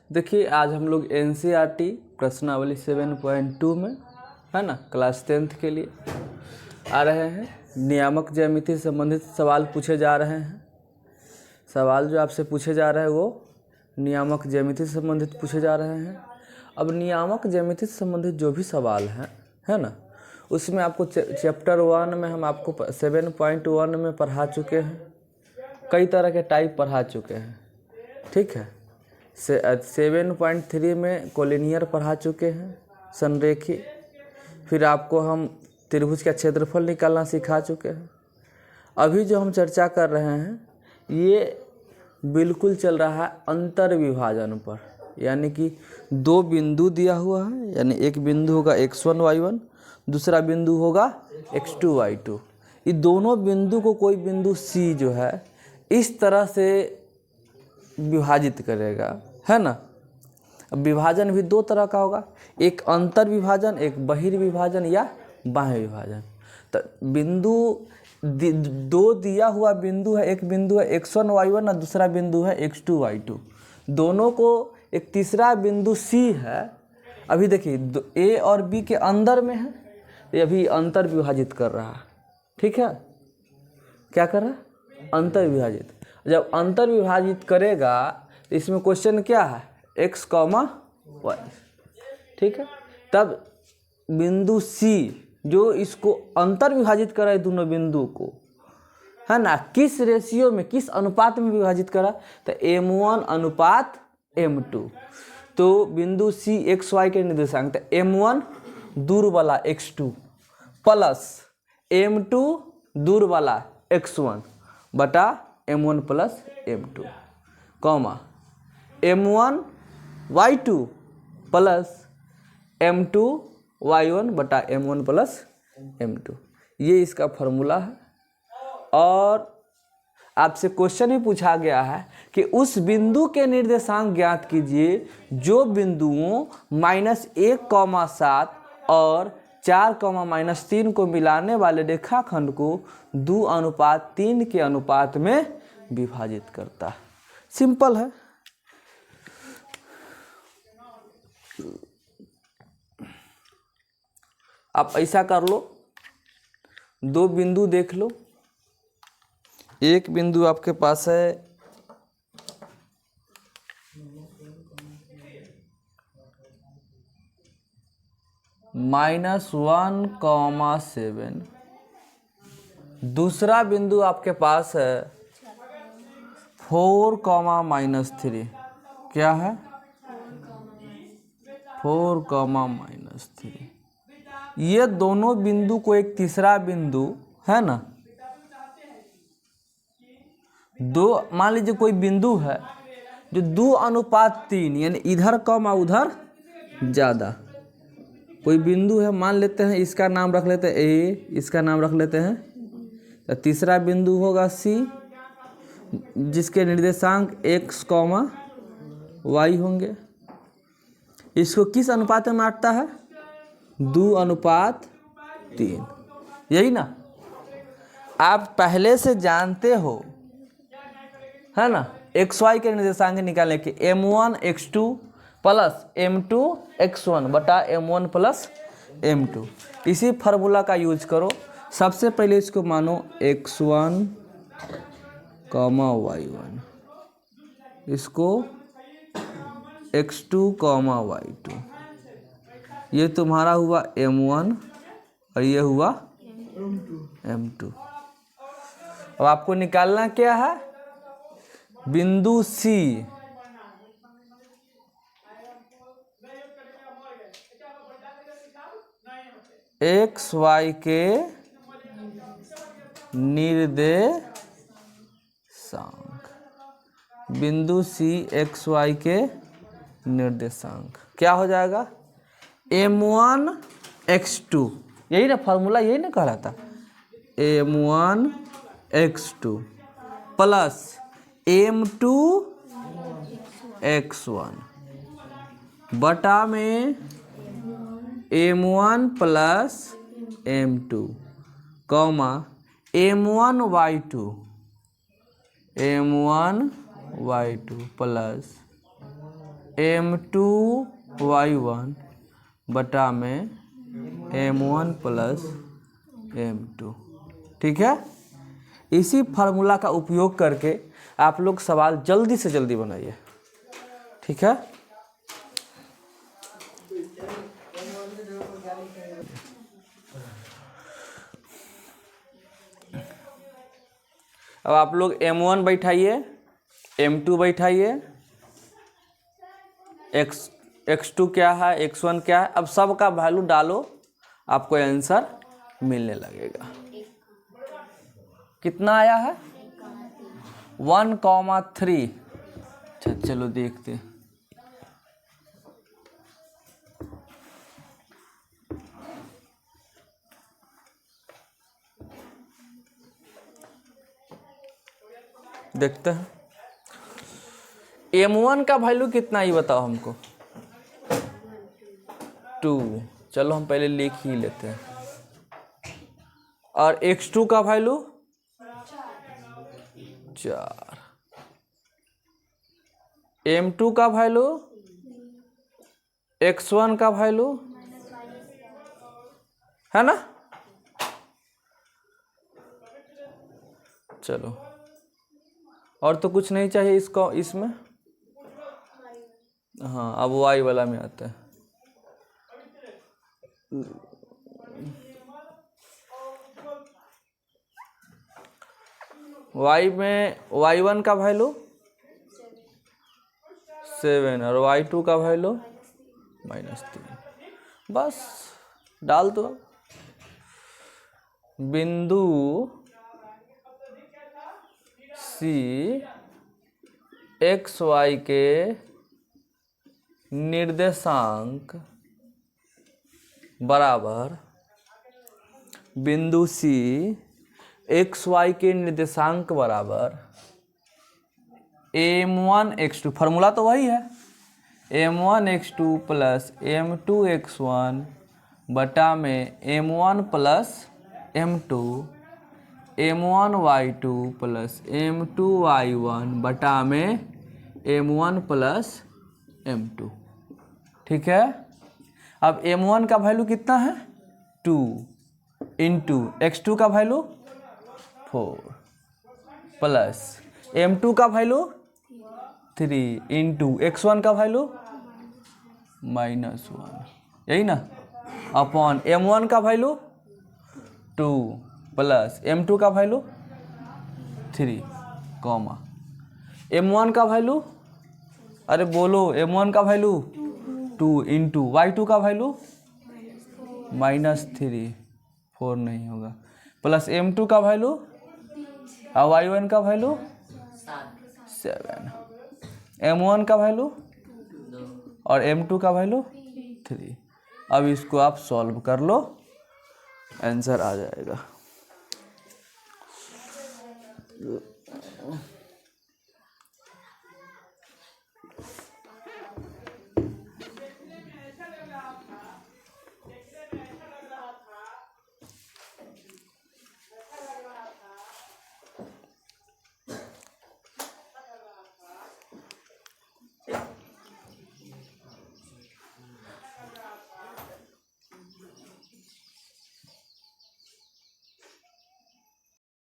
देखिए आज हम लोग एनसीईआरटी प्रश्नावली 7.2 में है ना क्लास 10th के लिए आ रहे हैं। नियामक ज्यामिति से संबंधित सवाल पूछे जा रहे हैं। सवाल जो आपसे पूछे जा रहे हैं वो नियामक ज्यामिति से संबंधित पूछे जा रहे हैं। अब नियामक ज्यामिति से संबंधित जो भी सवाल हैं है ना, उसमें आपको चैप्टर 1 में हम आपको 7.1 में पढ़ा चुके हैं, कई तरह के टाइप पढ़ा चुके हैं। ठीक है, 7.3 में कोलिनियर पढ़ा चुके हैं, संरेखी। फिर आपको हम त्रिभुज का क्षेत्रफल निकालना सिखा चुके हैं। अभी जो हम चर्चा कर रहे हैं ये बिल्कुल चल रहा है अंतर विभाजन पर, यानी कि दो बिंदु दिया हुआ है, यानी एक बिंदु होगा x1 y1, दूसरा बिंदु होगा x2 y2। ये दोनों बिंदु को कोई बिंदु C जो है इस तरह से विभाजित करेगा, है ना। अब विभाजन भी दो तरह का होगा, एक अंतर विभाजन, एक बहिर्विभाजन या बाह्य विभाजन। तो बिंदु दो दिया हुआ बिंदु है, एक बिंदु है x1 y1 और दूसरा बिंदु है x2 y2। दोनों को एक तीसरा बिंदु C है। अभी देखिए A और B के अंदर में है, ये अभी अंतर विभाजित कर रहा है। ठीक है, क्या कर रहा है? अंतर विभाजित। जब अंतर विभाजित करेगा तो इसमें क्वेश्चन क्या है? x, y। ठीक है, तब बिंदु C जो इसको अंतर विभाजित करा है दोनों बिंदु को, है ना, किस रेशियो में, किस अनुपात में विभाजित करा? तो m1 अनुपात m2। तो बिंदु C x y के निर्देशांक तो m1 दूर वाला x2 प्लस m2 दूर वाला x1 बटा m1 plus m2, comma m1 y2 plus m2 y1 बटा m1 प्लस m2। ये इसका फॉर्मूला है। और आपसे क्वेश्चन ही पूछा गया है कि उस बिंदु के निर्देशांक ज्ञात कीजिए जो बिंदुओं -1,7 और 4,-3 को मिलाने वाले रेखाखंड को 2:3 के अनुपात में विभाजित करता है। सिंपल है। आप ऐसा कर लो, दो बिंदु देख लो। एक बिंदु आपके पास है -1,7, दूसरा बिंदु आपके पास है 4,-3। क्या है? 4,-3। ये दोनों बिंदु को एक तीसरा बिंदु है ना, दो मान लीजिए कोई बिंदु है जो 2:3 यानी इधर कम और उधर ज़्यादा। कोई बिंदु है, मान लेते हैं इसका नाम रख लेते हैं A, इसका नाम रख लेते हैं। तो तीसरा बिंदु होगा C जिसके निर्देशांक x, y होंगे। इसको किस अनुपात में बांटता है? 2:3। यही ना आप पहले से जानते हो, है ना। x y के निर्देशांक निकालने के m1 x2 plus m2 x1 बटा m1 प्लस m2। इसी फार्मूला का यूज करो। सबसे पहले इसको मानो x1, y1, इसको x2, y2। ये तुम्हारा हुआ m1 और ये हुआ m2। अब आपको निकालना क्या है? बिंदु C x y के निर्देशांक। बिंदु C x y के निर्देशांक क्या हो जाएगा? m1 x2, यही ना फॉर्मूला, यही ना कह रहा था, m1 x2 plus m2 x1 बटा में m1 plus m2, comma m1 y2 plus m2y1 बटा में m1 प्लस m2। ठीक है, इसी फार्मूला का उपयोग करके आप लोग सवाल जल्दी से जल्दी बनाइए। ठीक है, अब आप लोग m1 बैठाइए, m2 बैठाइए, x2 क्या है, x1 क्या है, अब सब का वैल्यू डालो, आपको आंसर मिलने लगेगा। कितना आया है? 1,3। अच्छा चलो देखते हैं। देखते हैं m1 का वैल्यू कितना, ये बताओ हमको। 2। चलो हम पहले लिख ही लेते हैं। और x2 का वैल्यू 4। m2 का वैल्यू, x1 का वैल्यू है ना। चलो और तो कुछ नहीं चाहिए इसको, इसमें। हाँ अब y वाला में आता है। y में y1 का वैल्यू 7 और y2 का वैल्यू -3। बस डाल दो। बिंदु C x y के निर्देशांक बराबर, बिंदु C एक्स वाई के निर्देशांक बराबर m1 x2, फार्मूला तो वही है, m1 x2 plus m2 x1 बटा में m1 plus m2, m1 y2 plus m2 y1 बटा में m1 प्लस m2। ठीक है, अब m1 का वैल्यू कितना है? 2 इंटू x2 का वैल्यू 4 प्लस m2 का वैल्यू 3 इंटू x1 का वैल्यू -1, यही ना, अपॉन m1 का वैल्यू 2 प्लस m2 का वैल्यू 3 कॉमा m1 का वैल्यू, अरे बोलो, m1 का वैल्यू 2 इंटू y2 का वैल्यू -3, 4 नहीं होगा, प्लस m2 का वैल्यू और y1 का वैल्यू 7, m1 का वैल्यू और m2 का वैल्यू 3। अब इसको आप सॉल्व कर लो, आंसर आ जाएगा।